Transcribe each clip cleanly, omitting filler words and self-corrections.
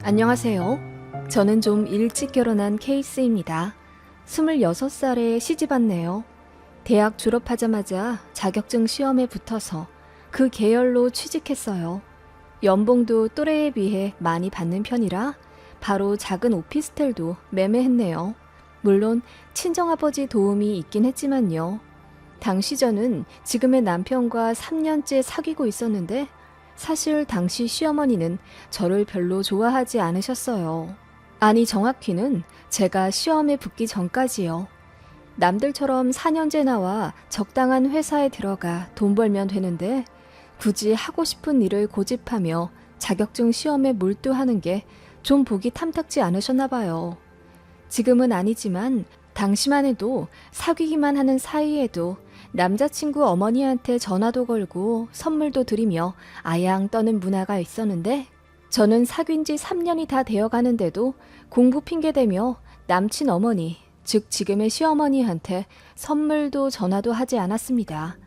안녕하세요. 저는 좀 일찍 결혼한 케이스입니다. 26살에 시집 왔네요. 대학 졸업하자마자 자격증 시험에 붙어서 그 계열로 취직했어요. 연봉도 또래에 비해 많이 받는 편이라 바로 작은 오피스텔도 매매했네요. 물론 친정아버지 도움이 있긴 했지만요. 당시 저는 지금의 남편과 3년째 사귀고 있었는데 사실 당시 시어머니는 저를 별로 좋아하지 않으셨어요. 아니, 정확히는 제가 시험에 붙기 전까지요. 남들처럼 4년제 나와 적당한 회사에 들어가 돈 벌면 되는데 굳이 하고 싶은 일을 고집하며 자격증 시험에 몰두하는 게 좀 보기 탐탁지 않으셨나 봐요. 지금은 아니지만 당시만 해도 사귀기만 하는 사이에도 남자친구 어머니한테 전화도 걸고 선물도 드리며 아양 떠는 문화가 있었는데 저는 사귄 지 3년이 다 되어 가는데도 공부 핑계대며 남친 어머니, 즉 지금의 시어머니한테 선물도 전화도 하지 않았습니다.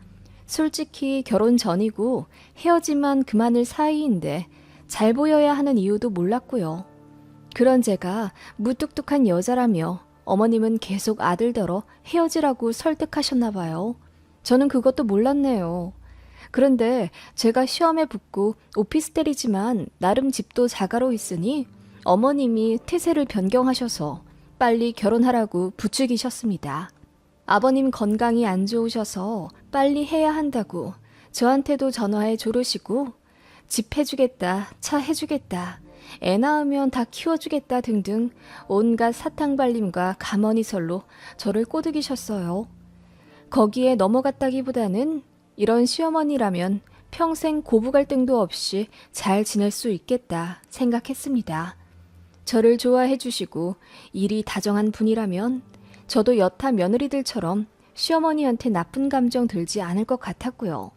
솔직히 결혼 전이고 헤어지만 그만일 사이인데 잘 보여야 하는 이유도 몰랐고요. 그런 제가 무뚝뚝한 여자라며 어머님은 계속 아들더러 헤어지라고 설득하셨나 봐요. 저는 그것도 몰랐네요. 그런데 제가 시험에 붙고 오피스텔이지만 나름 집도 자가로 있으니 어머님이 태세를 변경하셔서 빨리 결혼하라고 부추기셨습니다. 아버님 건강이 안 좋으셔서 빨리 해야 한다고 저한테도 전화해 조르시고 집 해주겠다, 차 해주겠다, 애 낳으면 다 키워주겠다 등등 온갖 사탕발림과 가머니설로 저를 꼬드기셨어요. 거기에 넘어갔다기보다는 이런 시어머니라면 평생 고부 갈등도 없이 잘 지낼 수 있겠다 생각했습니다. 저를 좋아해 주시고 일이 다정한 분이라면 저도 여타 며느리들처럼 시어머니한테 나쁜 감정 들지 않을 것 같았고요.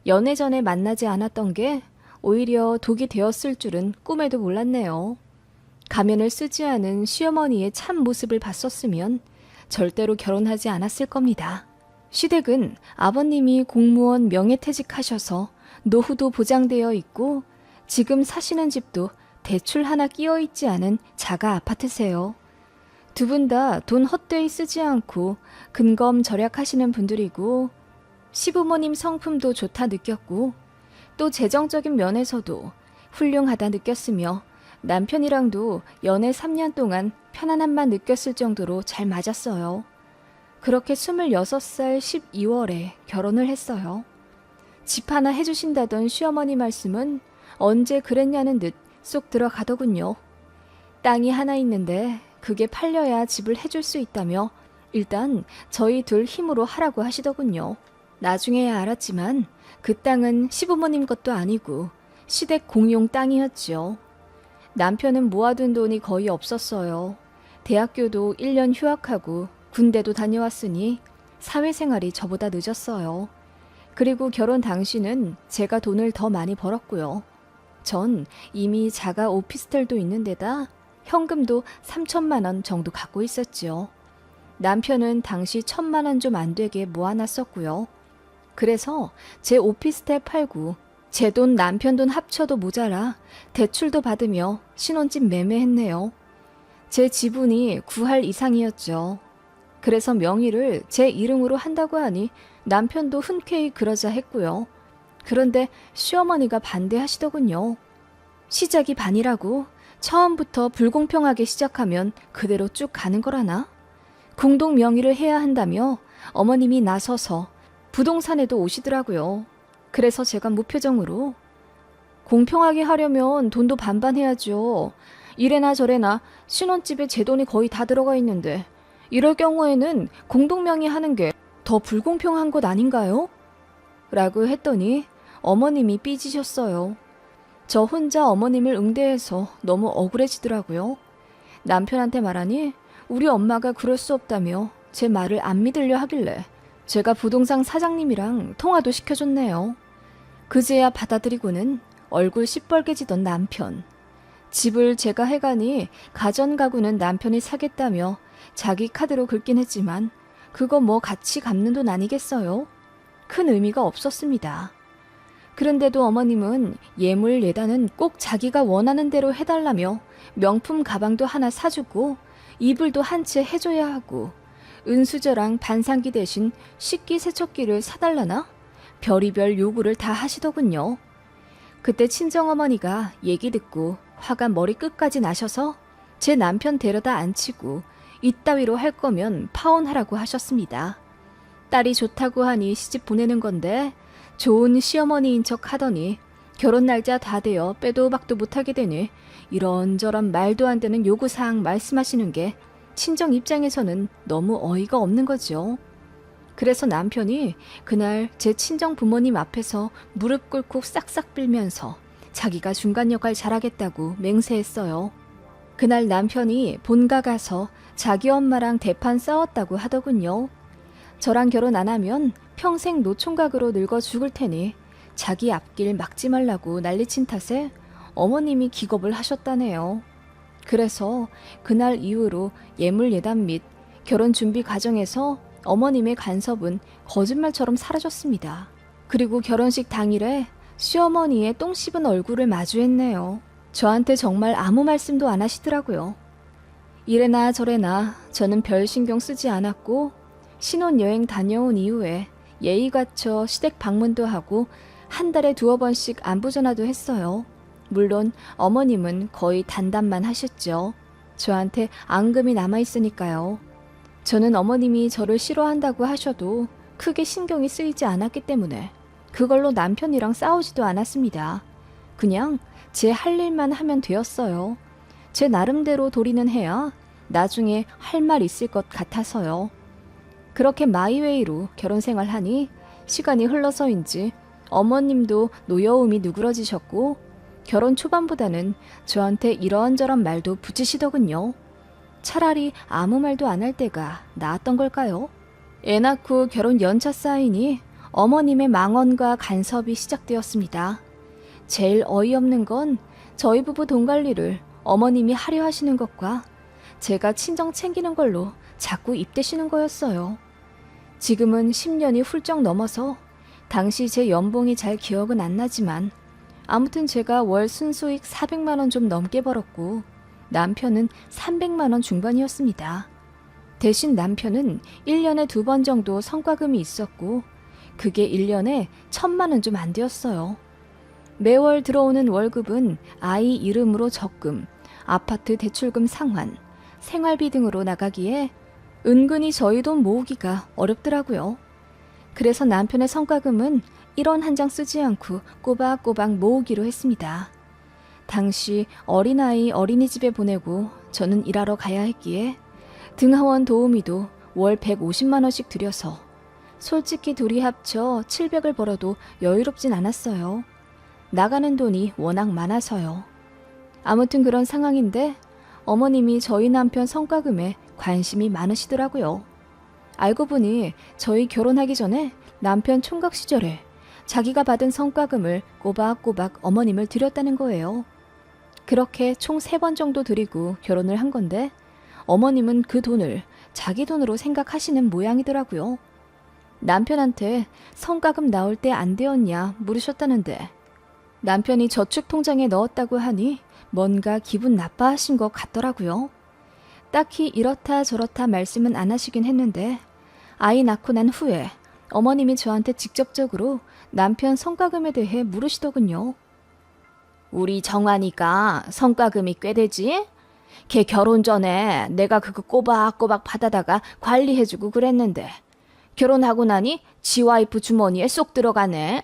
연애 전에 만나지 않았던 게 오히려 독이 되었을 줄은 꿈에도 몰랐네요. 가면을 쓰지 않은 시어머니의 참 모습을 봤었으면 절대로 결혼하지 않았을 겁니다. 시댁은 아버님이 공무원 명예퇴직하셔서 노후도 보장되어 있고 지금 사시는 집도 대출 하나 끼어 있지 않은 자가 아파트세요. 두 분 다 돈 헛되이 쓰지 않고 근검 절약하시는 분들이고 시부모님 성품도 좋다 느꼈고 또 재정적인 면에서도 훌륭하다 느꼈으며 남편이랑도 연애 3년 동안 편안함만 느꼈을 정도로 잘 맞았어요. 그렇게 26살 12월에 결혼을 했어요. 집 하나 해주신다던 시어머니 말씀은 언제 그랬냐는 듯 쏙 들어가더군요. 땅이 하나 있는데 그게 팔려야 집을 해줄 수 있다며 일단 저희 둘 힘으로 하라고 하시더군요. 나중에야 알았지만 그 땅은 시부모님 것도 아니고 시댁 공용 땅이었죠. 남편은 모아둔 돈이 거의 없었어요. 대학교도 1년 휴학하고 군대도 다녀왔으니 사회생활이 저보다 늦었어요. 그리고 결혼 당시는 제가 돈을 더 많이 벌었고요. 전 이미 자가 오피스텔도 있는 데다 현금도 3천만 원 정도 갖고 있었죠. 남편은 당시 1,000만 원 좀 안 되게 모아놨었고요. 그래서 제 오피스텔 팔고 제 돈 남편 돈 합쳐도 모자라 대출도 받으며 신혼집 매매했네요. 제 지분이 9할 이상이었죠. 그래서 명의를 제 이름으로 한다고 하니 남편도 흔쾌히 그러자 했고요. 그런데 시어머니가 반대하시더군요. 시작이 반이라고 처음부터 불공평하게 시작하면 그대로 쭉 가는 거라나? 공동 명의를 해야 한다며 어머님이 나서서 부동산에도 오시더라고요. 그래서 제가 무표정으로 공평하게 하려면 돈도 반반 해야죠. 이래나 저래나 신혼집에 제 돈이 거의 다 들어가 있는데 이럴 경우에는 공동명의 하는 게 더 불공평한 것 아닌가요? 라고 했더니 어머님이 삐지셨어요. 저 혼자 어머님을 응대해서 너무 억울해지더라고요. 남편한테 말하니 우리 엄마가 그럴 수 없다며 제 말을 안 믿으려 하길래 제가 부동산 사장님이랑 통화도 시켜줬네요. 그제야 받아들이고는 얼굴 시뻘개지던 남편. 집을 제가 해가니 가전가구는 남편이 사겠다며 자기 카드로 긁긴 했지만 그거 뭐 같이 갚는 돈 아니겠어요? 큰 의미가 없었습니다. 그런데도 어머님은 예물 예단은 꼭 자기가 원하는 대로 해달라며 명품 가방도 하나 사주고 이불도 한 채 해줘야 하고 은수저랑 반상기 대신 식기세척기를 사달라나? 별의별 요구를 다 하시더군요. 그때 친정어머니가 얘기 듣고 화가 머리끝까지 나셔서 제 남편 데려다 앉히고 이따위로 할 거면 파혼하라고 하셨습니다. 딸이 좋다고 하니 시집 보내는 건데 좋은 시어머니인 척 하더니 결혼 날짜 다 되어 빼도 박도 못하게 되니 이런저런 말도 안 되는 요구사항 말씀하시는 게 친정 입장에서는 너무 어이가 없는 거죠. 그래서 남편이 그날 제 친정 부모님 앞에서 무릎 꿇고 싹싹 빌면서 자기가 중간 역할 잘하겠다고 맹세했어요. 그날 남편이 본가 가서 자기 엄마랑 대판 싸웠다고 하더군요. 저랑 결혼 안 하면 평생 노총각으로 늙어 죽을 테니 자기 앞길 막지 말라고 난리친 탓에 어머님이 기겁을 하셨다네요. 그래서 그날 이후로 예물 예단 및 결혼 준비 과정에서 어머님의 간섭은 거짓말처럼 사라졌습니다. 그리고 결혼식 당일에 시어머니의 똥 씹은 얼굴을 마주했네요. 저한테 정말 아무 말씀도 안 하시더라고요. 이래나 저래나 저는 별 신경 쓰지 않았고 신혼여행 다녀온 이후에 예의 갖춰 시댁 방문도 하고 한 달에 2-3번씩 안부 전화도 했어요. 물론 어머님은 거의 단담만 하셨죠. 저한테 앙금이 남아있으니까요. 저는 어머님이 저를 싫어한다고 하셔도 크게 신경이 쓰이지 않았기 때문에 그걸로 남편이랑 싸우지도 않았습니다. 그냥 제 할 일만 하면 되었어요. 제 나름대로 도리는 해야 나중에 할 말 있을 것 같아서요. 그렇게 마이웨이로 결혼 생활하니 시간이 흘러서인지 어머님도 노여움이 누그러지셨고 결혼 초반보다는 저한테 이런저런 말도 붙이시더군요. 차라리 아무 말도 안 할 때가 나았던 걸까요? 애 낳고 결혼 연차 쌓이니 어머님의 망언과 간섭이 시작되었습니다. 제일 어이없는 건 저희 부부 돈 관리를 어머님이 하려 하시는 것과 제가 친정 챙기는 걸로 자꾸 입대시는 거였어요. 지금은 10년이 훌쩍 넘어서 당시 제 연봉이 잘 기억은 안 나지만 아무튼 제가 월 순수익 400만 원 좀 넘게 벌었고 남편은 300만 원 중반이었습니다. 대신 남편은 1년에 2번 정도 성과금이 있었고 그게 1년에 1,000만 원 좀 안 되었어요. 매월 들어오는 월급은 아이 이름으로 적금, 아파트 대출금 상환, 생활비 등으로 나가기에 은근히 저희 돈 모으기가 어렵더라고요. 그래서 남편의 성과금은 1원 한 장 쓰지 않고 꼬박꼬박 모으기로 했습니다. 당시 어린아이 어린이집에 보내고 저는 일하러 가야 했기에 등하원 도우미도 월 150만 원씩 들여서 솔직히 둘이 합쳐 700을 벌어도 여유롭진 않았어요. 나가는 돈이 워낙 많아서요. 아무튼 그런 상황인데 어머님이 저희 남편 성과금에 관심이 많으시더라고요. 알고 보니 저희 결혼하기 전에 남편 총각 시절에 자기가 받은 성과금을 꼬박꼬박 어머님을 드렸다는 거예요. 그렇게 총 3번 정도 드리고 결혼을 한 건데 어머님은 그 돈을 자기 돈으로 생각하시는 모양이더라고요. 남편한테 성과금 나올 때 안 되었냐 물으셨다는데 남편이 저축통장에 넣었다고 하니 뭔가 기분 나빠하신 것 같더라고요. 딱히 이렇다 저렇다 말씀은 안 하시긴 했는데 아이 낳고 난 후에 어머님이 저한테 직접적으로 남편 성과금에 대해 물으시더군요. 우리 정환이가 성과금이 꽤 되지? 걔 결혼 전에 내가 그거 꼬박꼬박 받아다가 관리해주고 그랬는데 결혼하고 나니 지 와이프 주머니에 쏙 들어가네.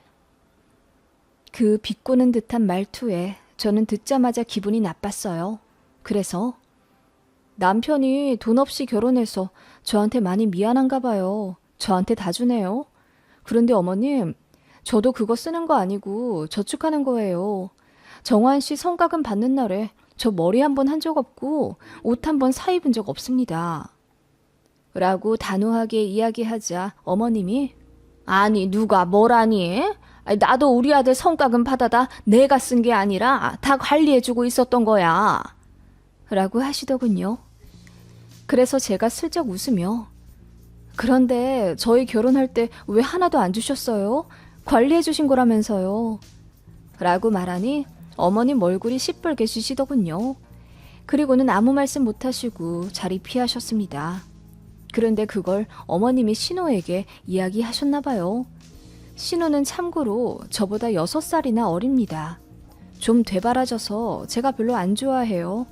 그 비꼬는 듯한 말투에 저는 듣자마자 기분이 나빴어요. 그래서 남편이 돈 없이 결혼해서 저한테 많이 미안한가 봐요. 저한테 다 주네요. 그런데 어머님, 저도 그거 쓰는 거 아니고 저축하는 거예요. 정환 씨 성과금 받는 날에 저 머리 한 번 한 적 없고 옷 한 번 사 입은 적 없습니다. 라고 단호하게 이야기하자 어머님이 아니 누가 뭐라니? 나도 우리 아들 성과금 받아다 내가 쓴 게 아니라 다 관리해주고 있었던 거야. 라고 하시더군요. 그래서 제가 슬쩍 웃으며 그런데 저희 결혼할 때 왜 하나도 안 주셨어요? 관리해 주신 거라면서요. 라고 말하니 어머님 얼굴이 시뻘게 지시더군요. 그리고는 아무 말씀 못하시고 자리 피하셨습니다. 그런데 그걸 어머님이 신호에게 이야기하셨나 봐요. 신호는 참고로 저보다 6살이나 어립니다. 좀 되바라져서 제가 별로 안 좋아해요.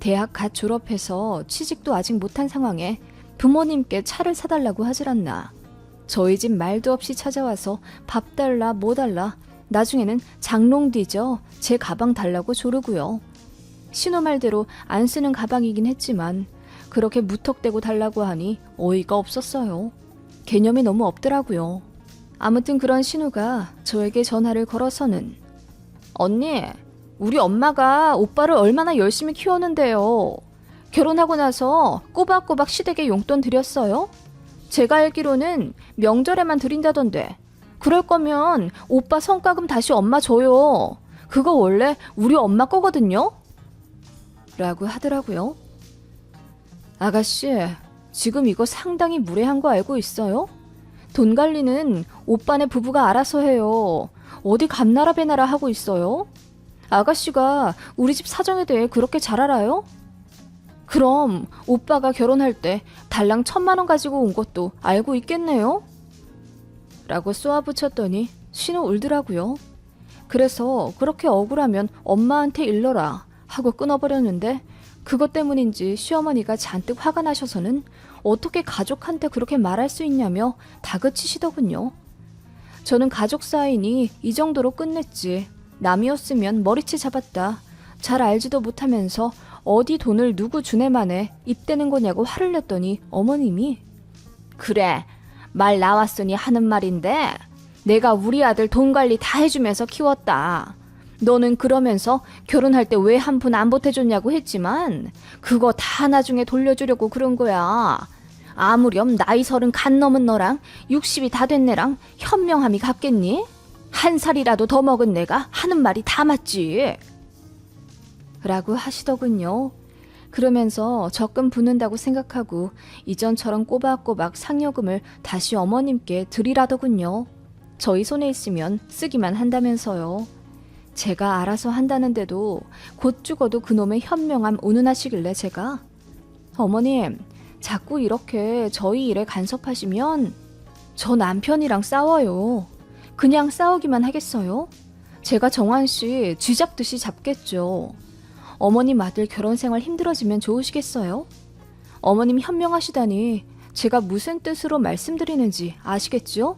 대학 갓 졸업해서 취직도 아직 못한 상황에 부모님께 차를 사달라고 하질 않나. 저희 집 말도 없이 찾아와서 밥 달라 뭐 달라, 나중에는 장롱 뒤져 제 가방 달라고 조르고요. 신호 말대로 안 쓰는 가방이긴 했지만 그렇게 무턱대고 달라고 하니 어이가 없었어요. 개념이 너무 없더라고요. 아무튼 그런 신우가 저에게 전화를 걸어서는 언니, 우리 엄마가 오빠를 얼마나 열심히 키웠는데요. 결혼하고 나서 꼬박꼬박 시댁에 용돈 드렸어요? 제가 알기로는 명절에만 드린다던데. 그럴 거면 오빠 성과금 다시 엄마 줘요. 그거 원래 우리 엄마 거거든요? 라고 하더라고요. 아가씨, 지금 이거 상당히 무례한 거 알고 있어요? 돈 관리는 오빠네 부부가 알아서 해요. 어디 감나라 배나라 하고 있어요? 아가씨가 우리 집 사정에 대해 그렇게 잘 알아요? 그럼 오빠가 결혼할 때 달랑 1,000만 원 가지고 온 것도 알고 있겠네요? 라고 쏘아붙였더니 신호 울더라고요. 그래서 그렇게 억울하면 엄마한테 일러라 하고 끊어버렸는데 그것 때문인지 시어머니가 잔뜩 화가 나셔서는 어떻게 가족한테 그렇게 말할 수 있냐며 다그치시더군요. 저는 가족 사이니 이 정도로 끝냈지. 남이었으면 머리채 잡았다. 잘 알지도 못하면서 어디 돈을 누구 주네 만에 입대는 거냐고 화를 냈더니 어머님이 그래, 말 나왔으니 하는 말인데 내가 우리 아들 돈 관리 다 해주면서 키웠다. 너는 그러면서 결혼할 때 왜 한 푼 안 보태줬냐고 했지만 그거 다 나중에 돌려주려고 그런 거야. 아무렴 나이 30 간 넘은 너랑 60이 다 된 내랑 현명함이 같겠니? 한 살이라도 더 먹은 내가 하는 말이 다 맞지. 라고 하시더군요. 그러면서 적금 붓는다고 생각하고 이전처럼 꼬박꼬박 상여금을 다시 어머님께 드리라더군요. 저희 손에 있으면 쓰기만 한다면서요. 제가 알아서 한다는데도 곧 죽어도 그놈의 현명함 운운하시길래 제가 어머님, 자꾸 이렇게 저희 일에 간섭하시면 저 남편이랑 싸워요. 그냥 싸우기만 하겠어요? 제가 정환씨 쥐잡듯이 잡겠죠. 어머님 아들 결혼 생활 힘들어지면 좋으시겠어요? 어머님 현명하시다니 제가 무슨 뜻으로 말씀드리는지 아시겠죠?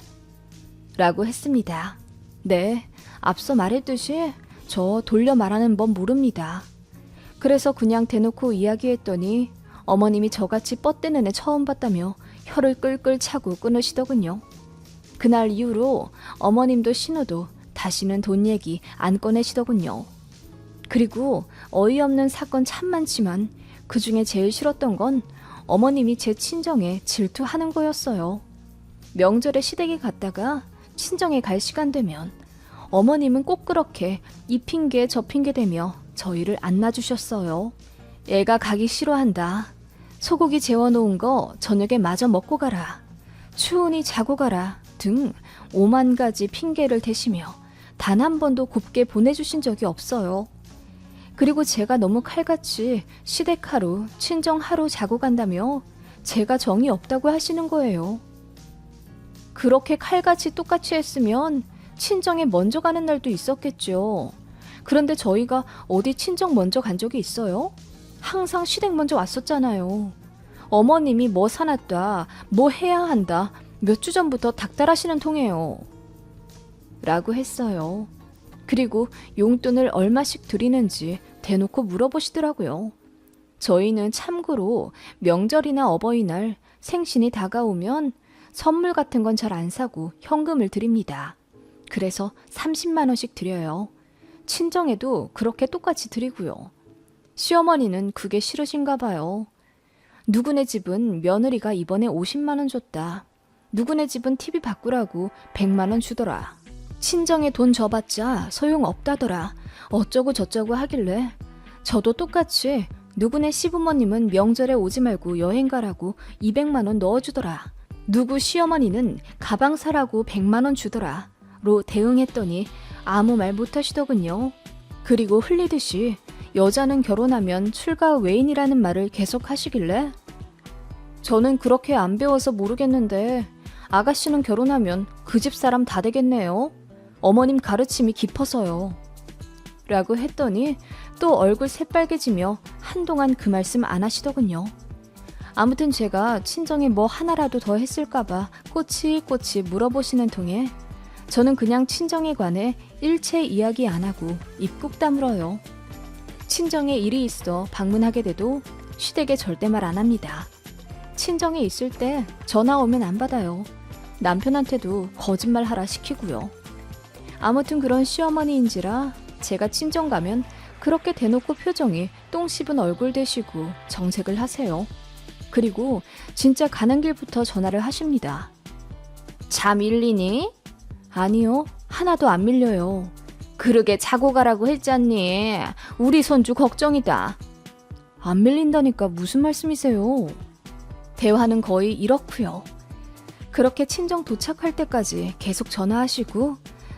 라고 했습니다. 네, 앞서 말했듯이 저 돌려 말하는 법 모릅니다. 그래서 그냥 대놓고 이야기했더니 어머님이 저같이 뻗대는 애 처음 봤다며 혀를 끌끌 차고 끊으시더군요. 그날 이후로 어머님도 신우도 다시는 돈 얘기 안 꺼내시더군요. 그리고 어이없는 사건 참 많지만 그중에 제일 싫었던 건 어머님이 제 친정에 질투하는 거였어요. 명절에 시댁에 갔다가 친정에 갈 시간 되면 어머님은 꼭 그렇게 이 핑계 저 핑계 대며 저희를 안 놔주셨어요. 애가 가기 싫어한다. 소고기 재워놓은 거 저녁에 마저 먹고 가라. 추우니 자고 가라 등 5만 가지 핑계를 대시며 단 한 번도 곱게 보내주신 적이 없어요. 그리고 제가 너무 칼같이 시댁 하루, 친정 하루 자고 간다며 제가 정이 없다고 하시는 거예요. 그렇게 칼같이 똑같이 했으면 친정에 먼저 가는 날도 있었겠죠. 그런데 저희가 어디 친정 먼저 간 적이 있어요? 항상 시댁 먼저 왔었잖아요. 어머님이 뭐 사놨다, 뭐 해야 한다, 몇 주 전부터 닥달하시는 통이에요. 라고 했어요. 그리고 용돈을 얼마씩 드리는지 대놓고 물어보시더라고요. 저희는 참고로 명절이나 어버이날, 생신이 다가오면 선물 같은 건 잘 안 사고 현금을 드립니다. 그래서 30만 원씩 드려요. 친정에도 그렇게 똑같이 드리고요. 시어머니는 그게 싫으신가 봐요. 누구네 집은 며느리가 이번에 50만 원 줬다. 누구네 집은 TV 바꾸라고 100만 원 주더라. 친정에 돈 줘봤자 소용없다더라. 어쩌고 저쩌고 하길래 저도 똑같이 누구네 시부모님은 명절에 오지 말고 여행 가라고 200만 원 넣어주더라. 누구 시어머니는 가방 사라고 100만 원 주더라. 로 대응했더니 아무 말 못하시더군요. 그리고 흘리듯이 여자는 결혼하면 출가 외인이라는 말을 계속 하시길래 저는 그렇게 안 배워서 모르겠는데 아가씨는 결혼하면 그 집 사람 다 되겠네요. 어머님 가르침이 깊어서요. 라고 했더니 또 얼굴 새빨개지며 한동안 그 말씀 안 하시더군요. 아무튼 제가 친정에 뭐 하나라도 더 했을까봐 꼬치꼬치 물어보시는 통에 저는 그냥 친정에 관해 일체 이야기 안 하고 입 꾹 다물어요. 친정에 일이 있어 방문하게 돼도 시댁에 절대 말 안 합니다. 친정에 있을 때 전화 오면 안 받아요. 남편한테도 거짓말하라 시키고요. 아무튼 그런 시어머니인지라 제가 친정 가면 그렇게 대놓고 표정이 똥 씹은 얼굴 되시고 정색을 하세요. 그리고 진짜 가는 길부터 전화를 하십니다. 자 밀리니? 아니요, 하나도 안 밀려요. 그러게 자고 가라고 했잖니. 우리 손주 걱정이다. 안 밀린다니까 무슨 말씀이세요? 대화는 거의 이렇고요. 그렇게 친정 도착할 때까지 계속 전화하시고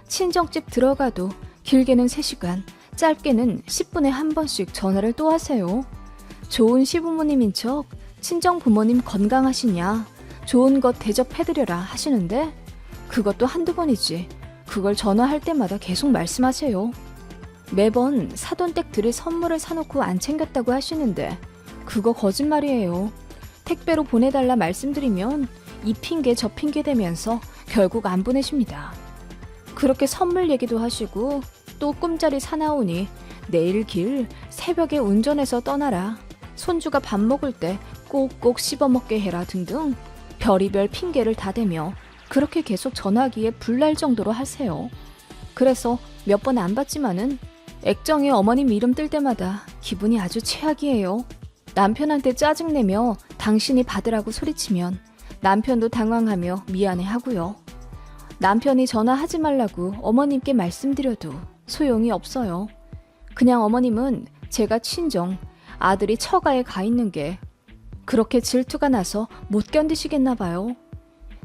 친정집 들어가도 길게는 3시간, 짧게는 10분에 한 번씩 전화를 또 하세요. 좋은 시부모님인 척 친정 부모님 건강하시냐, 좋은 것 대접해드려라 하시는데 그것도 한두 번이지 그걸 전화할 때마다 계속 말씀하세요. 매번 사돈 댁들의 선물을 사놓고 안 챙겼다고 하시는데 그거 거짓말이에요. 택배로 보내달라 말씀드리면 이 핑계 저 핑계 대면서 결국 안 보내십니다. 그렇게 선물 얘기도 하시고 또 꿈자리 사나오니 내일 길 새벽에 운전해서 떠나라, 손주가 밥 먹을 때 꼭꼭 씹어먹게 해라 등등 별의별 핑계를 다 대며 그렇게 계속 전화기에 불날 정도로 하세요. 그래서 몇 번 안 받지만은 액정에 어머님 이름 뜰 때마다 기분이 아주 최악이에요. 남편한테 짜증내며 당신이 받으라고 소리치면 남편도 당황하며 미안해하고요. 남편이 전화하지 말라고 어머님께 말씀드려도 소용이 없어요. 그냥 어머님은 제가 친정, 아들이 처가에 가 있는 게 그렇게 질투가 나서 못 견디시겠나 봐요.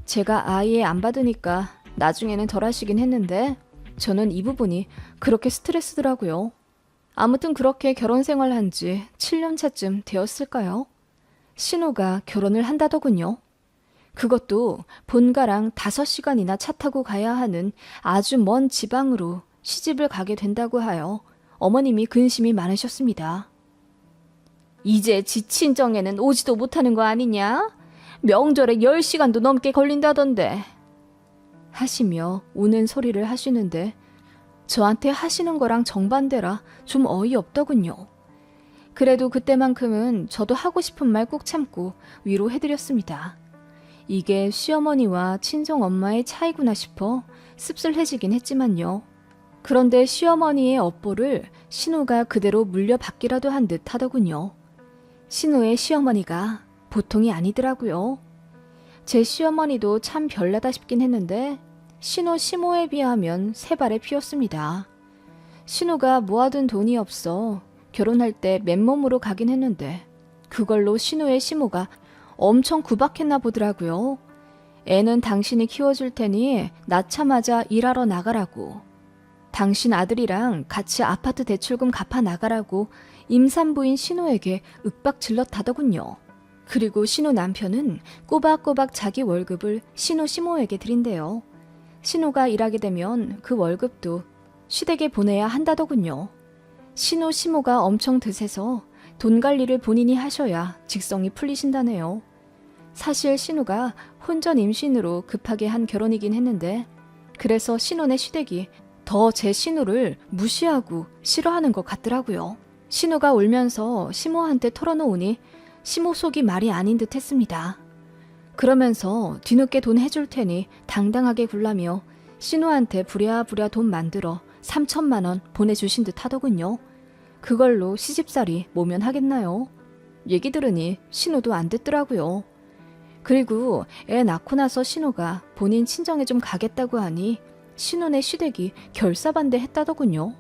제가 아예 안 받으니까 나중에는 덜 하시긴 했는데 저는 이 부분이 그렇게 스트레스더라고요. 아무튼 그렇게 결혼 생활한 지 7년 차쯤 되었을까요? 신우가 결혼을 한다더군요. 그것도 본가랑 5시간이나 차 타고 가야 하는 아주 먼 지방으로 시집을 가게 된다고 하여 어머님이 근심이 많으셨습니다. 이제 지 친정에는 오지도 못하는 거 아니냐? 명절에 10시간도 넘게 걸린다던데. 하시며 우는 소리를 하시는데 저한테 하시는 거랑 정반대라 좀 어이없더군요. 그래도 그때만큼은 저도 하고 싶은 말 꾹 참고 위로해드렸습니다. 이게 시어머니와 친정엄마의 차이구나 싶어 씁쓸해지긴 했지만요. 그런데 시어머니의 업보를 신우가 그대로 물려받기라도 한 듯 하더군요. 신우의 시어머니가 보통이 아니더라고요. 제 시어머니도 참 별나다 싶긴 했는데 신우 시모에 비하면 세 발에 피었습니다. 신우가 모아둔 돈이 없어 결혼할 때 맨몸으로 가긴 했는데 그걸로 신우의 시모가 엄청 구박했나 보더라고요. 애는 당신이 키워줄 테니 낳자마자 일하러 나가라고. 당신 아들이랑 같이 아파트 대출금 갚아 나가라고 임산부인 신우에게 윽박질렀다더군요. 그리고 신우 남편은 꼬박꼬박 자기 월급을 신우 시모에게 드린대요. 신우가 일하게 되면 그 월급도 시댁에 보내야 한다더군요. 신우 시모가 엄청 드세서 돈 관리를 본인이 하셔야 직성이 풀리신다네요. 사실 신우가 혼전 임신으로 급하게 한 결혼이긴 했는데 그래서 신우네 시댁이 더 제 신우를 무시하고 싫어하는 것 같더라고요. 신우가 울면서 시모한테 털어놓으니 시모 속이 말이 아닌 듯 했습니다. 그러면서 뒤늦게 돈 해줄 테니 당당하게 굴라며 신우한테 부랴부랴 돈 만들어 3천만 원 보내주신 듯 하더군요. 그걸로 시집살이 모면하겠나요? 얘기 들으니 신우도 안 듣더라고요. 그리고 애 낳고 나서 신우가 본인 친정에 좀 가겠다고 하니 신우네 시댁이 결사반대했다더군요.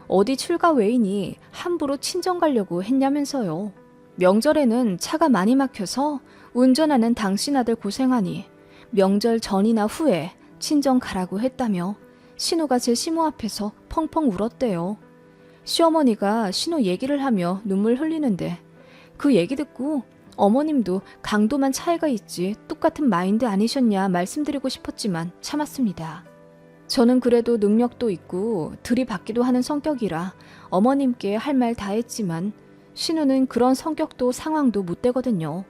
어디 출가 외인이 함부로 친정 가려고 했냐면서요. 명절에는 차가 많이 막혀서 운전하는 당신 아들 고생하니 명절 전이나 후에 친정 가라고 했다며 신우가 제 시모 앞에서 펑펑 울었대요. 시어머니가 신우 얘기를 하며 눈물 흘리는데 그 얘기 듣고 어머님도 강도만 차이가 있지 똑같은 마인드 아니셨냐 말씀드리고 싶었지만 참았습니다. 저는 그래도 능력도 있고 들이받기도 하는 성격이라 어머님께 할 말 다 했지만 신우는 그런 성격도 상황도 못 되거든요.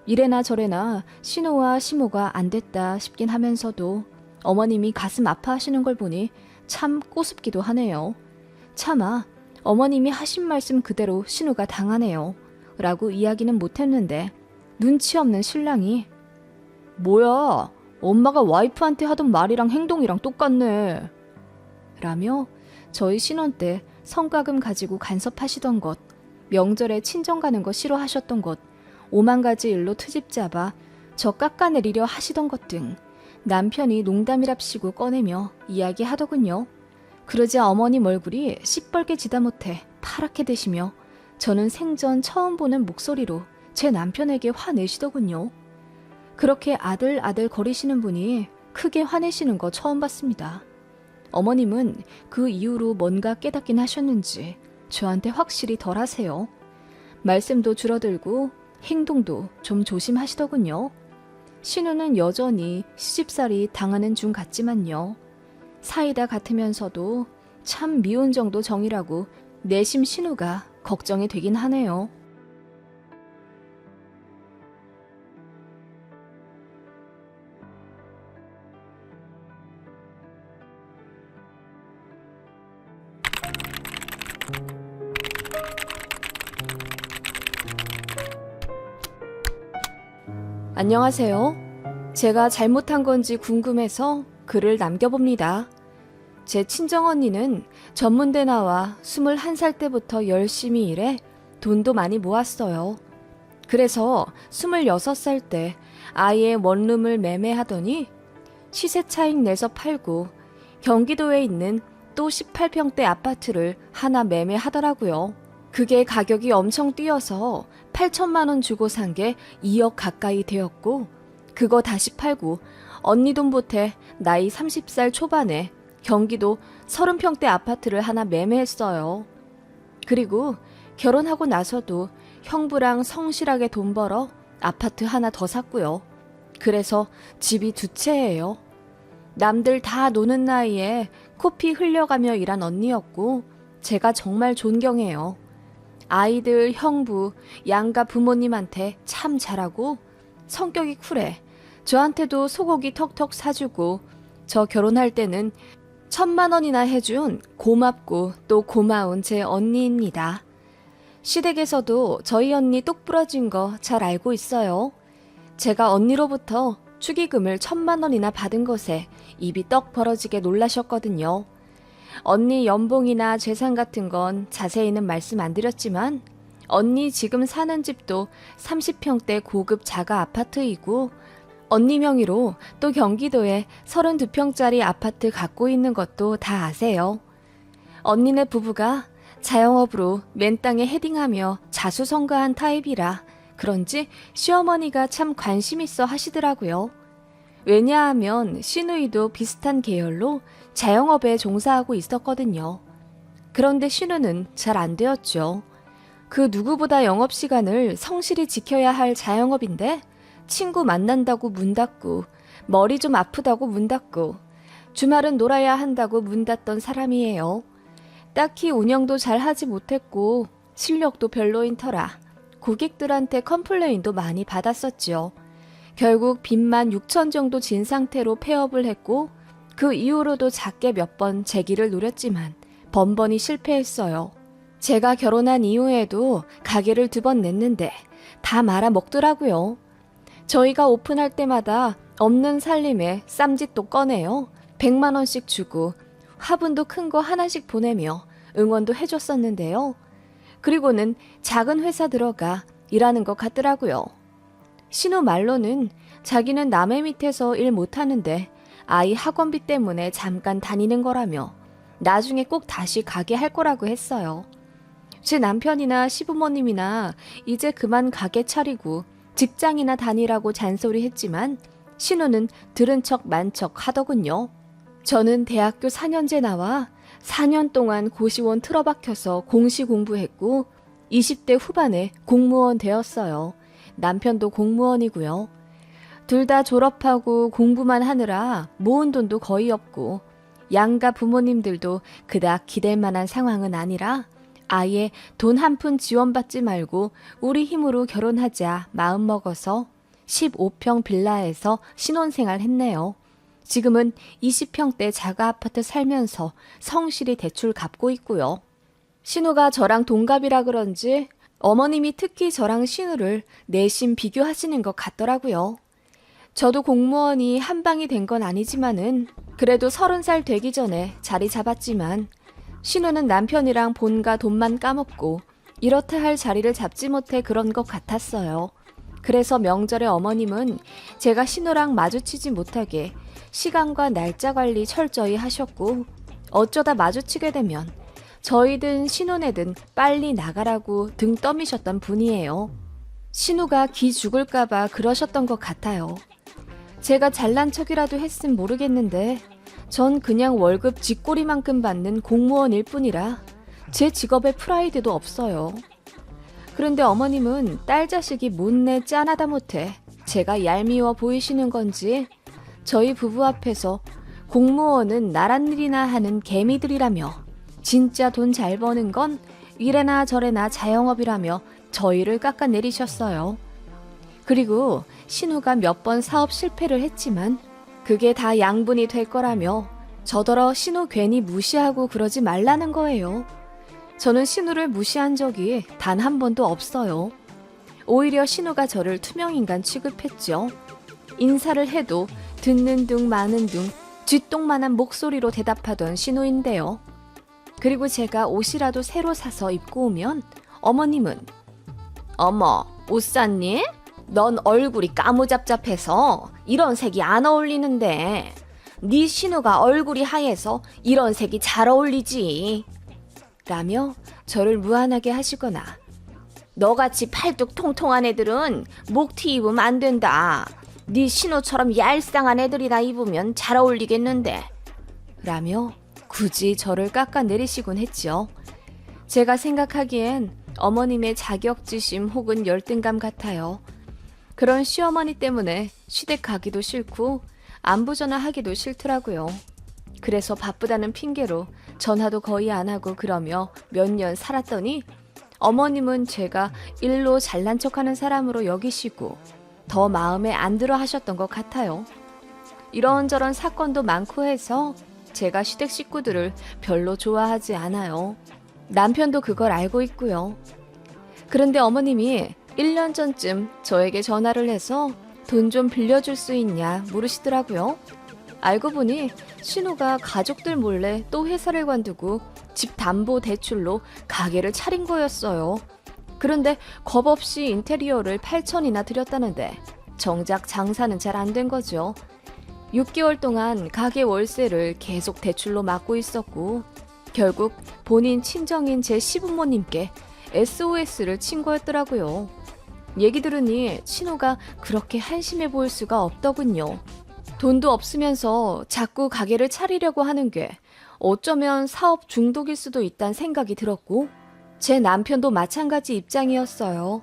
이래나 저래나 신우와 시모가 안 됐다 싶긴 하면서도 어머님이 가슴 아파하시는 걸 보니 참 꼬숩기도 하네요. 차마 어머님이 하신 말씀 그대로 신우가 당하네요. 라고 이야기는 못했는데 눈치 없는 신랑이 뭐야, 엄마가 와이프한테 하던 말이랑 행동이랑 똑같네. 라며 저희 신혼 때 성과금 가지고 간섭하시던 것, 명절에 친정 가는 거 싫어하셨던 것, 5만 가지 일로 트집 잡아 저 깎아내리려 하시던 것 등 남편이 농담이랍시고 꺼내며 이야기하더군요. 그러자 어머님 얼굴이 시뻘게 지다 못해 파랗게 되시며 저는 생전 처음 보는 목소리로 제 남편에게 화내시더군요. 그렇게 아들아들 거리시는 분이 크게 화내시는 거 처음 봤습니다. 어머님은 그 이후로 뭔가 깨닫긴 하셨는지 저한테 확실히 덜 하세요. 말씀도 줄어들고 행동도 좀 조심하시더군요. 신우는 여전히 시집살이 당하는 중 같지만요. 사이다 같으면서도 참 미운 정도 정이라고 내심 신우가 걱정이 되긴 하네요. 안녕하세요. 제가 잘못한 건지 궁금해서 글을 남겨봅니다. 제 친정언니는 전문대 나와 21살 때부터 열심히 일해 돈도 많이 모았어요. 그래서 26살 때 아예 원룸을 매매하더니 시세 차익 내서 팔고 경기도에 있는 또 18평대 아파트를 하나 매매하더라고요. 그게 가격이 엄청 뛰어서 8천만 원 주고 산 게 2억 가까이 되었고 그거 다시 팔고 언니 돈 보태 나이 30살 초반에 경기도 30평대 아파트를 하나 매매했어요. 그리고 결혼하고 나서도 형부랑 성실하게 돈 벌어 아파트 하나 더 샀고요. 그래서 집이 두 채예요. 남들 다 노는 나이에 코피 흘려가며 일한 언니였고 제가 정말 존경해요. 아이들, 형부, 양가 부모님한테 참 잘하고 성격이 쿨해. 저한테도 소고기 턱턱 사주고 저 결혼할 때는 1,000만 원이나 해준 고맙고 또 고마운 제 언니입니다. 시댁에서도 저희 언니 똑 부러진 거 잘 알고 있어요. 제가 언니로부터 축의금을 1,000만 원이나 받은 것에 입이 떡 벌어지게 놀라셨거든요. 언니 연봉이나 재산 같은 건 자세히는 말씀 안 드렸지만 언니 지금 사는 집도 30평대 고급 자가 아파트이고 언니 명의로 또 경기도에 32평짜리 아파트 갖고 있는 것도 다 아세요. 언니네 부부가 자영업으로 맨 땅에 헤딩하며 자수성가한 타입이라 그런지 시어머니가 참 관심 있어 하시더라고요. 왜냐하면 시누이도 비슷한 계열로 자영업에 종사하고 있었거든요. 그런데 시누는 잘 안 되었죠. 그 누구보다 영업시간을 성실히 지켜야 할 자영업인데 친구 만난다고 문 닫고 머리 좀 아프다고 문 닫고 주말은 놀아야 한다고 문 닫던 사람이에요. 딱히 운영도 잘 하지 못했고 실력도 별로인 터라 고객들한테 컴플레인도 많이 받았었죠. 결국 빚만 6천 정도 진 상태로 폐업을 했고 그 이후로도 작게 몇 번 재기를 노렸지만 번번이 실패했어요. 제가 결혼한 이후에도 가게를 2번 냈는데 다 말아먹더라고요. 저희가 오픈할 때마다 없는 살림에 쌈짓도 꺼내요. 100만 원씩 주고 화분도 큰 거 하나씩 보내며 응원도 해줬었는데요. 그리고는 작은 회사 들어가 일하는 것 같더라고요. 신우 말로는 자기는 남의 밑에서 일 못하는데 아이 학원비 때문에 잠깐 다니는 거라며 나중에 꼭 다시 가게 할 거라고 했어요. 제 남편이나 시부모님이나 이제 그만 가게 차리고 직장이나 다니라고 잔소리했지만 신우는 들은 척 만 척 하더군요. 저는 대학교 4년제 나와 4년 동안 고시원 틀어박혀서 공시 공부했고 20대 후반에 공무원 되었어요. 남편도 공무원이고요. 둘 다 졸업하고 공부만 하느라 모은 돈도 거의 없고 양가 부모님들도 그닥 기댈 만한 상황은 아니라 아예 돈 한 푼 지원받지 말고 우리 힘으로 결혼하자 마음먹어서 15평 빌라에서 신혼생활 했네요. 지금은 20평대 자가 아파트 살면서 성실히 대출 갚고 있고요. 신우가 저랑 동갑이라 그런지 어머님이 특히 저랑 신우를 내심 비교하시는 것 같더라고요. 저도 공무원이 한 방이 된 건 아니지만은 그래도 30살 되기 전에 자리 잡았지만 신우는 남편이랑 본가 돈만 까먹고 이렇다 할 자리를 잡지 못해 그런 것 같았어요. 그래서 명절에 어머님은 제가 신우랑 마주치지 못하게 시간과 날짜 관리 철저히 하셨고 어쩌다 마주치게 되면 저희든 신혼애든 빨리 나가라고 등 떠미셨던 분이에요. 신우가 기 죽을까봐 그러셨던 것 같아요. 제가 잘난 척이라도 했음 모르겠는데 전 그냥 월급 쥐꼬리만큼 받는 공무원일 뿐이라 제 직업에 프라이드도 없어요. 그런데 어머님은 딸 자식이 못내 짠하다 못해 제가 얄미워 보이시는 건지 저희 부부 앞에서 공무원은 나란 일이나 하는 개미들이라며 진짜 돈 잘 버는 건 이래나 저래나 자영업이라며 저희를 깎아내리셨어요. 그리고 신우가 몇 번 사업 실패를 했지만 그게 다 양분이 될 거라며 저더러 신우 괜히 무시하고 그러지 말라는 거예요. 저는 신우를 무시한 적이 단 한 번도 없어요. 오히려 신우가 저를 투명인간 취급했죠. 인사를 해도 듣는 둥 마는 둥 쥐똥만한 목소리로 대답하던 신우인데요. 그리고 제가 옷이라도 새로 사서 입고 오면 어머님은 어머, 옷 샀니? 넌 얼굴이 까무잡잡해서 이런 색이 안 어울리는데 네 신우가 얼굴이 하얘서 이런 색이 잘 어울리지 라며 저를 무안하게 하시거나 너같이 팔뚝 통통한 애들은 목티 입으면 안 된다. 네 신우처럼 얄쌍한 애들이나 입으면 잘 어울리겠는데 라며 굳이 저를 깎아내리시곤 했죠. 제가 생각하기엔 어머님의 자격지심 혹은 열등감 같아요. 그런 시어머니 때문에 시댁 가기도 싫고 안부 전화하기도 싫더라고요. 그래서 바쁘다는 핑계로 전화도 거의 안 하고 그러며 몇 년 살았더니 어머님은 제가 일로 잘난 척하는 사람으로 여기시고 더 마음에 안 들어 하셨던 것 같아요. 이런저런 사건도 많고 해서 제가 시댁 식구들을 별로 좋아하지 않아요. 남편도 그걸 알고 있고요. 그런데 어머님이 1년 전쯤 저에게 전화를 해서 돈 좀 빌려줄 수 있냐 물으시더라고요. 알고 보니 신우가 가족들 몰래 또 회사를 관두고 집 담보 대출로 가게를 차린 거였어요. 그런데 겁없이 인테리어를 8천이나 들였다는데 정작 장사는 잘 안 된 거죠. 6개월 동안 가게 월세를 계속 대출로 막고 있었고 결국 본인 친정인 제 시부모님께 SOS를 친 거였더라고요. 얘기 들으니 신우가 그렇게 한심해 보일 수가 없더군요. 돈도 없으면서 자꾸 가게를 차리려고 하는 게 어쩌면 사업 중독일 수도 있다는 생각이 들었고 제 남편도 마찬가지 입장이었어요.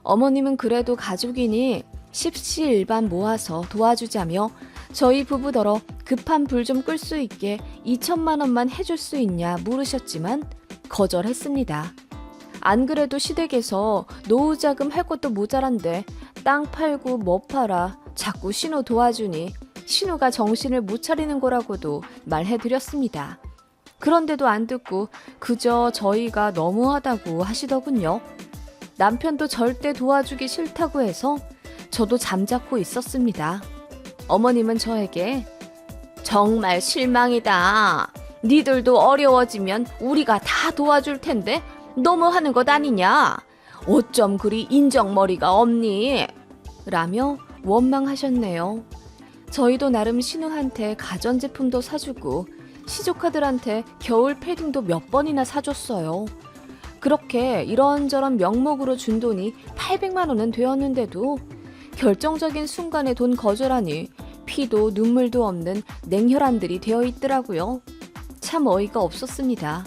어머님은 그래도 가족이니 십시일반 모아서 도와주자며 저희 부부더러 급한 불 좀 끌 수 있게 2천만 원만 해줄 수 있냐 물으셨지만 거절했습니다. 안 그래도 시댁에서 노후자금 할 것도 모자란데 땅 팔고 뭐 팔아 자꾸 신우 도와주니 신우가 정신을 못 차리는 거라고도 말해드렸습니다. 그런데도 안 듣고 그저 저희가 너무하다고 하시더군요. 남편도 절대 도와주기 싫다고 해서 저도 잠자코 있었습니다. 어머님은 저에게 정말 실망이다. 니들도 어려워지면 우리가 다 도와줄 텐데 너무하는 것 아니냐? 어쩜 그리 인정머리가 없니? 라며 원망하셨네요. 저희도 나름 신우한테 가전제품도 사주고 시조카들한테 겨울 패딩도 몇 번이나 사줬어요. 그렇게 이런저런 명목으로 준 돈이 800만 원은 되었는데도 결정적인 순간에 돈 거절하니 피도 눈물도 없는 냉혈한들이 되어 있더라고요. 참 어이가 없었습니다.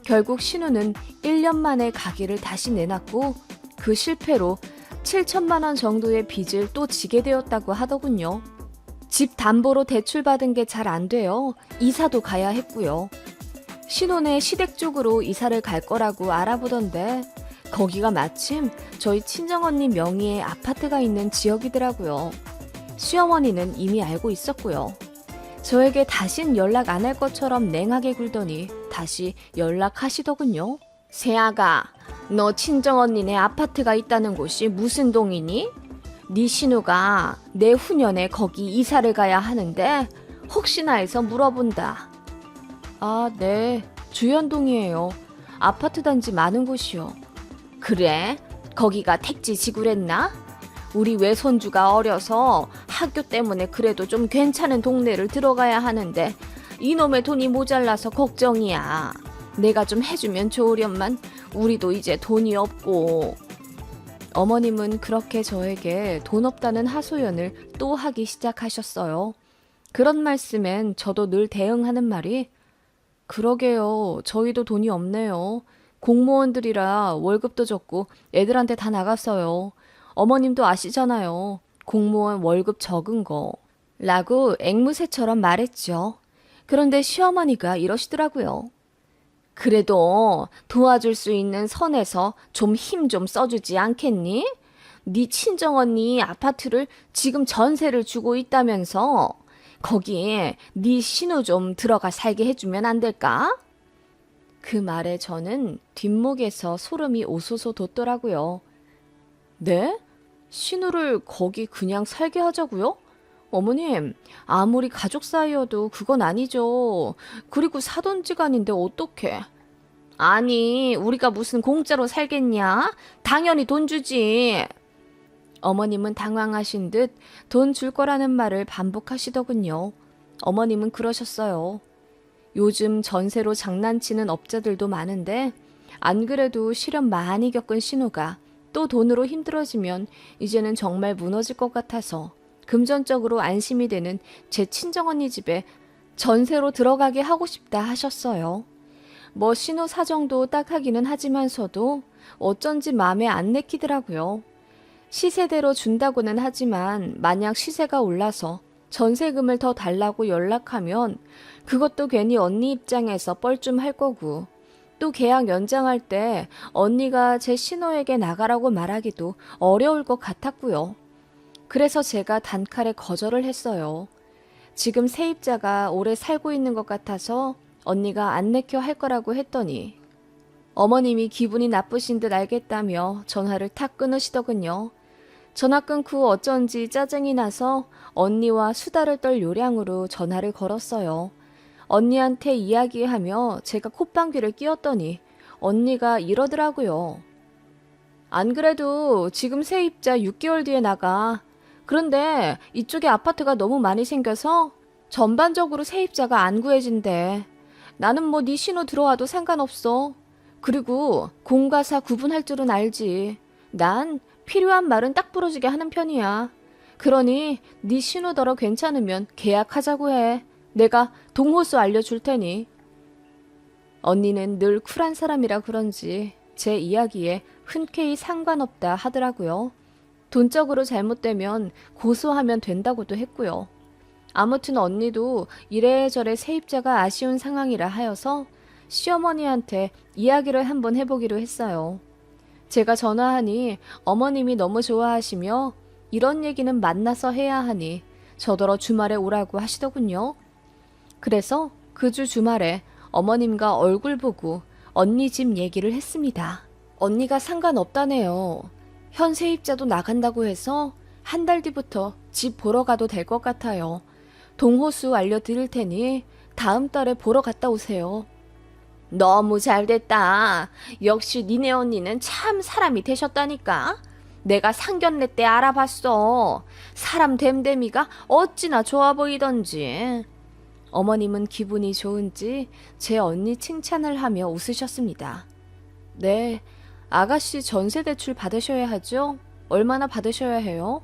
결국 신우는 1년 만에 가게를 다시 내놨고 그 실패로 7천만 원 정도의 빚을 또 지게 되었다고 하더군요. 집 담보로 대출받은 게 잘 안 돼요. 이사도 가야 했고요. 신혼에 시댁 쪽으로 이사를 갈 거라고 알아보던데 거기가 마침 저희 친정언니 명의의 아파트가 있는 지역이더라고요. 시어머니는 이미 알고 있었고요. 저에게 다신 연락 안 할 것처럼 냉하게 굴더니 다시 연락하시더군요. 세아가, 너 친정언니네 아파트가 있다는 곳이 무슨 동이니? 네 신우가 내후년에 거기 이사를 가야 하는데 혹시나 해서 물어본다. 아, 네. 주연동이에요. 아파트 단지 많은 곳이요. 그래? 거기가 택지 지구랬나? 우리 외손주가 어려서 학교 때문에 그래도 좀 괜찮은 동네를 들어가야 하는데 이놈의 돈이 모자라서 걱정이야. 내가 좀 해주면 좋으련만 우리도 이제 돈이 없고. 어머님은 그렇게 저에게 돈 없다는 하소연을 또 하기 시작하셨어요. 그런 말씀엔 저도 늘 대응하는 말이 그러게요. 저희도 돈이 없네요. 공무원들이라 월급도 적고 애들한테 다 나갔어요. 어머님도 아시잖아요. 공무원 월급 적은 거. 라고 앵무새처럼 말했죠. 그런데 시어머니가 이러시더라고요. 그래도 도와줄 수 있는 선에서 좀 힘 좀 써주지 않겠니? 네 친정언니 아파트를 지금 전세를 주고 있다면서 거기에 네 신우 좀 들어가 살게 해주면 안 될까? 그 말에 저는 뒷목에서 소름이 오소소 돋더라고요. 네? 신우를 거기 그냥 살게 하자고요? 어머님, 아무리 가족 사이여도 그건 아니죠. 그리고 사돈지간인데 어떡해. 아니, 우리가 무슨 공짜로 살겠냐? 당연히 돈 주지. 어머님은 당황하신 듯 돈 줄 거라는 말을 반복하시더군요. 어머님은 그러셨어요. 요즘 전세로 장난치는 업자들도 많은데 안 그래도 시련 많이 겪은 신우가 또 돈으로 힘들어지면 이제는 정말 무너질 것 같아서 금전적으로 안심이 되는 제 친정언니 집에 전세로 들어가게 하고 싶다 하셨어요. 뭐 신우 사정도 딱하기는 하지만서도 어쩐지 마음에 안 내키더라고요. 시세대로 준다고는 하지만 만약 시세가 올라서 전세금을 더 달라고 연락하면 그것도 괜히 언니 입장에서 뻘쭘할 거고 또 계약 연장할 때 언니가 제 신우에게 나가라고 말하기도 어려울 것 같았고요. 그래서 제가 단칼에 거절을 했어요. 지금 세입자가 오래 살고 있는 것 같아서 언니가 안 내켜 할 거라고 했더니 어머님이 기분이 나쁘신 듯 알겠다며 전화를 탁 끊으시더군요. 전화 끊고 어쩐지 짜증이 나서 언니와 수다를 떨 요량으로 전화를 걸었어요. 언니한테 이야기하며 제가 콧방귀를 뀌었더니 언니가 이러더라고요. 안 그래도 지금 세입자 6개월 뒤에 나가. 그런데 이쪽에 아파트가 너무 많이 생겨서 전반적으로 세입자가 안 구해진대. 나는 뭐 네 신호 들어와도 상관없어. 그리고 공과 사 구분할 줄은 알지. 난 필요한 말은 딱 부러지게 하는 편이야. 그러니 네 신호더러 괜찮으면 계약하자고 해. 내가 동호수 알려줄 테니. 언니는 늘 쿨한 사람이라 그런지 제 이야기에 흔쾌히 상관없다 하더라고요. 돈적으로 잘못되면 고소하면 된다고도 했고요. 아무튼 언니도 이래저래 세입자가 아쉬운 상황이라 하여서 시어머니한테 이야기를 한번 해보기로 했어요. 제가 전화하니 어머님이 너무 좋아하시며 이런 얘기는 만나서 해야 하니 저더러 주말에 오라고 하시더군요. 그래서 그 주 주말에 어머님과 얼굴 보고 언니 집 얘기를 했습니다. 언니가 상관없다네요. 현 세입자도 나간다고 해서 한 달 뒤부터 집 보러 가도 될 것 같아요. 동호수 알려드릴 테니 다음 달에 보러 갔다 오세요. 너무 잘됐다. 역시 니네 언니는 참 사람이 되셨다니까. 내가 상견례 때 알아봤어. 사람 됨됨이가 어찌나 좋아 보이던지. 어머님은 기분이 좋은지 제 언니 칭찬을 하며 웃으셨습니다. 네, 아가씨 전세 대출 받으셔야 하죠? 얼마나 받으셔야 해요?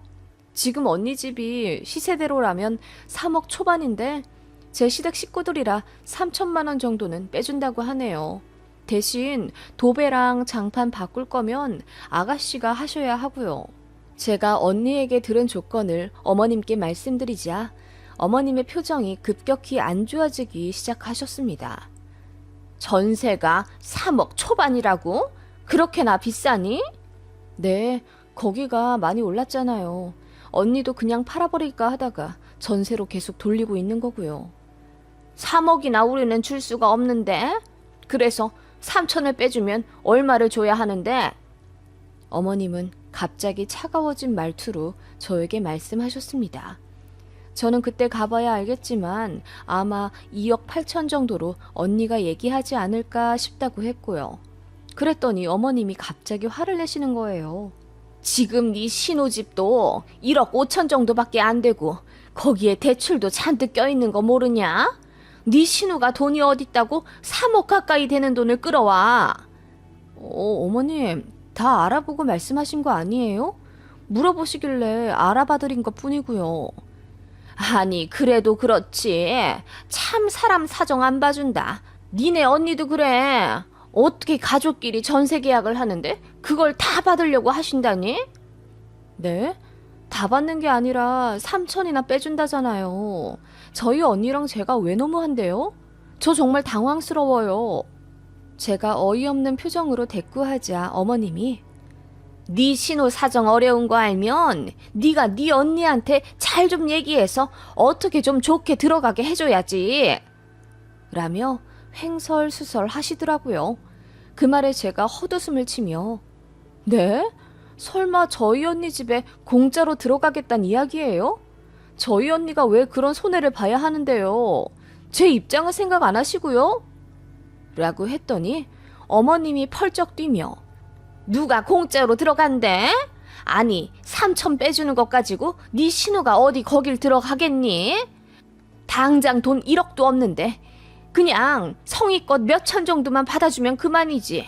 지금 언니 집이 시세대로라면 3억 초반인데 제 시댁 식구들이라 3천만 원 정도는 빼준다고 하네요. 대신 도배랑 장판 바꿀 거면 아가씨가 하셔야 하고요. 제가 언니에게 들은 조건을 어머님께 말씀드리자 어머님의 표정이 급격히 안 좋아지기 시작하셨습니다. 전세가 3억 초반이라고? 그렇게나 비싸니? 네, 거기가 많이 올랐잖아요. 언니도 그냥 팔아버릴까 하다가 전세로 계속 돌리고 있는 거고요. 3억이나 우리는 줄 수가 없는데? 그래서 3천을 빼주면 얼마를 줘야 하는데? 어머님은 갑자기 차가워진 말투로 저에게 말씀하셨습니다. 저는 그때 가봐야 알겠지만 아마 2억 8천 정도로 언니가 얘기하지 않을까 싶다고 했고요. 그랬더니 어머님이 갑자기 화를 내시는 거예요. 지금 네 신혼집도 1억 5천 정도밖에 안 되고 거기에 대출도 잔뜩 껴있는 거 모르냐? 네 신우가 돈이 어딨다고 3억 가까이 되는 돈을 끌어와. 어머님, 다 알아보고 말씀하신 거 아니에요? 물어보시길래 알아봐드린 것 뿐이고요. 아니, 그래도 그렇지. 참 사람 사정 안 봐준다. 니네 언니도 그래. 어떻게 가족끼리 전세 계약을 하는데 그걸 다 받으려고 하신다니? 네? 다 받는 게 아니라 3천이나 빼준다잖아요. 저희 언니랑 제가 왜 너무한데요? 저 정말 당황스러워요. 제가 어이없는 표정으로 대꾸하자 어머님이 네 신호 사정 어려운 거 알면 네가 네 언니한테 잘 좀 얘기해서 어떻게 좀 좋게 들어가게 해줘야지. 라며 횡설수설 하시더라고요. 그 말에 제가 헛웃음을 치며 네? 설마 저희 언니 집에 공짜로 들어가겠다는 이야기예요? 저희 언니가 왜 그런 손해를 봐야 하는데요? 제 입장은 생각 안 하시고요? 라고 했더니 어머님이 펄쩍 뛰며 누가 공짜로 들어간대? 아니 3천 빼주는 것 가지고 네 신우가 어디 거길 들어가겠니? 당장 돈 1억도 없는데 그냥 성의껏 몇천 정도만 받아주면 그만이지.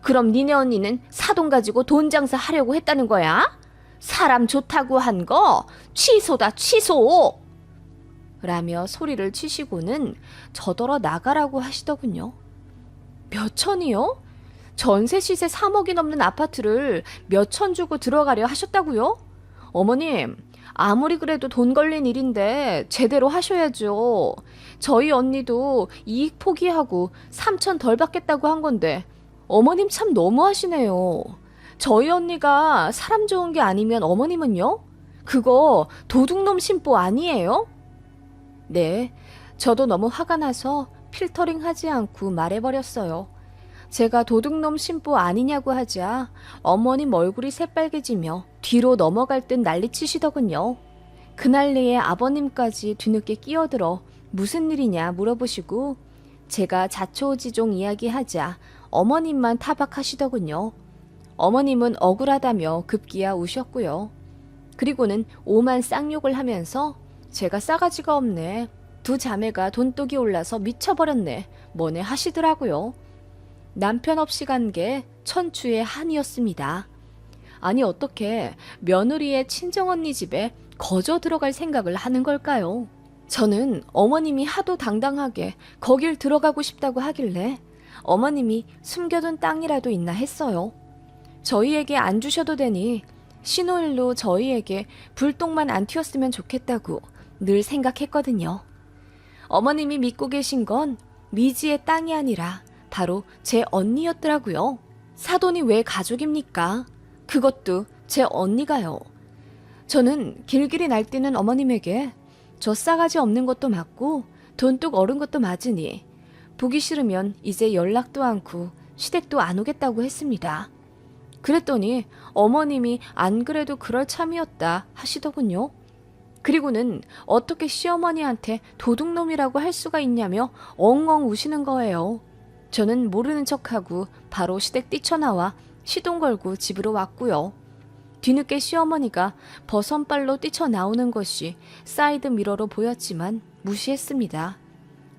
그럼 니네 언니는 사돈 가지고 돈 장사 하려고 했다는 거야? 사람 좋다고 한 거 취소다 취소! 라며 소리를 치시고는 저더러 나가라고 하시더군요. 몇 천이요? 전세 시세 3억이 넘는 아파트를 몇 천 주고 들어가려 하셨다고요? 어머님, 아무리 그래도 돈 걸린 일인데 제대로 하셔야죠. 저희 언니도 이익 포기하고 3천 덜 받겠다고 한 건데 어머님 참 너무하시네요. 저희 언니가 사람 좋은 게 아니면 어머님은요? 그거 도둑놈 심보 아니에요? 네, 저도 너무 화가 나서 필터링 하지 않고 말해버렸어요. 제가 도둑놈 심보 아니냐고 하자 어머님 얼굴이 새빨개지며 뒤로 넘어갈 듯 난리치시더군요. 그 난리에 아버님까지 뒤늦게 끼어들어 무슨 일이냐 물어보시고 제가 자초지종 이야기하자 어머님만 타박하시더군요. 어머님은 억울하다며 급기야 우셨고요. 그리고는 오만 쌍욕을 하면서 제가 싸가지가 없네. 두 자매가 돈독이 올라서 미쳐버렸네. 뭐네 하시더라고요. 남편 없이 간 게 천추의 한이었습니다. 아니 어떻게 며느리의 친정언니 집에 거저 들어갈 생각을 하는 걸까요? 저는 어머님이 하도 당당하게 거길 들어가고 싶다고 하길래 어머님이 숨겨둔 땅이라도 있나 했어요. 저희에게 안 주셔도 되니 신호일로 저희에게 불똥만 안 튀었으면 좋겠다고 늘 생각했거든요. 어머님이 믿고 계신 건 미지의 땅이 아니라 바로 제 언니였더라고요. 사돈이 왜 가족입니까? 그것도 제 언니가요. 저는 길길이 날뛰는 어머님에게 저 싸가지 없는 것도 맞고 돈뚝 어른 것도 맞으니 보기 싫으면 이제 연락도 않고 시댁도 안 오겠다고 했습니다. 그랬더니 어머님이 안 그래도 그럴 참이었다 하시더군요. 그리고는 어떻게 시어머니한테 도둑놈이라고 할 수가 있냐며 엉엉 우시는 거예요. 저는 모르는 척하고 바로 시댁 뛰쳐나와 시동 걸고 집으로 왔고요. 뒤늦게 시어머니가 버선발로 뛰쳐나오는 것이 사이드 미러로 보였지만 무시했습니다.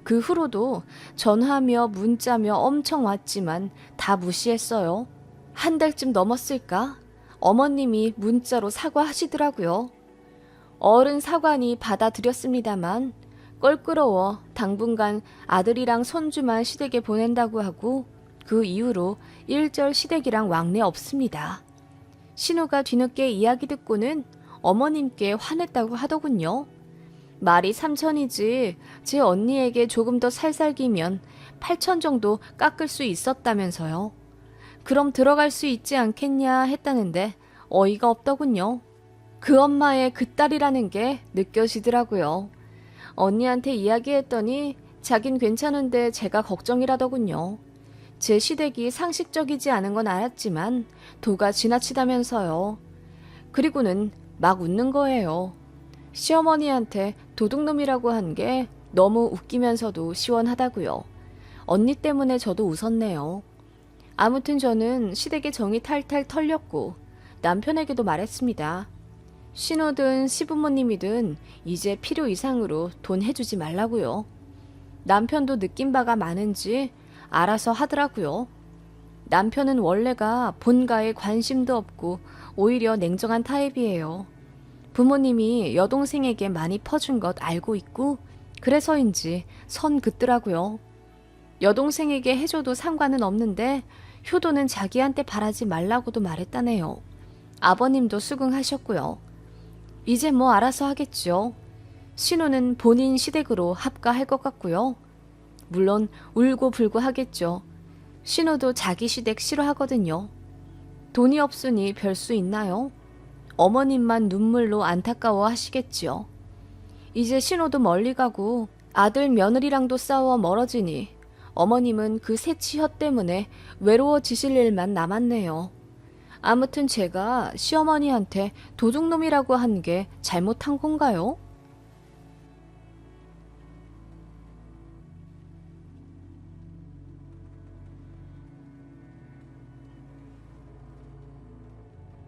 그 후로도 전화며 문자며 엄청 왔지만 다 무시했어요. 한 달쯤 넘었을까? 어머님이 문자로 사과하시더라고요. 어른 사관이 받아들였습니다만 껄끄러워 당분간 아들이랑 손주만 시댁에 보낸다고 하고 그 이후로 일절 시댁이랑 왕래 없습니다. 신우가 뒤늦게 이야기 듣고는 어머님께 화냈다고 하더군요. 말이 3천이지 제 언니에게 조금 더 살살기면 8천 정도 깎을 수 있었다면서요. 그럼 들어갈 수 있지 않겠냐 했다는데 어이가 없더군요. 그 엄마의 그 딸이라는 게 느껴지더라고요. 언니한테 이야기했더니 자긴 괜찮은데 제가 걱정이라더군요. 제 시댁이 상식적이지 않은 건 알았지만 도가 지나치다면서요. 그리고는 막 웃는 거예요. 시어머니한테 도둑놈이라고 한 게 너무 웃기면서도 시원하다고요. 언니 때문에 저도 웃었네요. 아무튼 저는 시댁의 정이 탈탈 털렸고 남편에게도 말했습니다. 신우든 시부모님이든 이제 필요 이상으로 돈 해주지 말라고요. 남편도 느낀 바가 많은지 알아서 하더라고요. 남편은 원래가 본가에 관심도 없고 오히려 냉정한 타입이에요. 부모님이 여동생에게 많이 퍼준 것 알고 있고 그래서인지 선 긋더라고요. 여동생에게 해줘도 상관은 없는데 효도는 자기한테 바라지 말라고도 말했다네요. 아버님도 수긍하셨고요. 이제 뭐 알아서 하겠죠. 신우는 본인 시댁으로 합가할 것 같고요. 물론 울고불고 하겠죠. 신우도 자기 시댁 싫어하거든요. 돈이 없으니 별 수 있나요? 어머님만 눈물로 안타까워 하시겠지요. 이제 신우도 멀리 가고 아들 며느리랑도 싸워 멀어지니 어머님은 그 새치혀 때문에 외로워지실 일만 남았네요. 아무튼 제가 시어머니한테 도둑놈이라고 한 게 잘못한 건가요?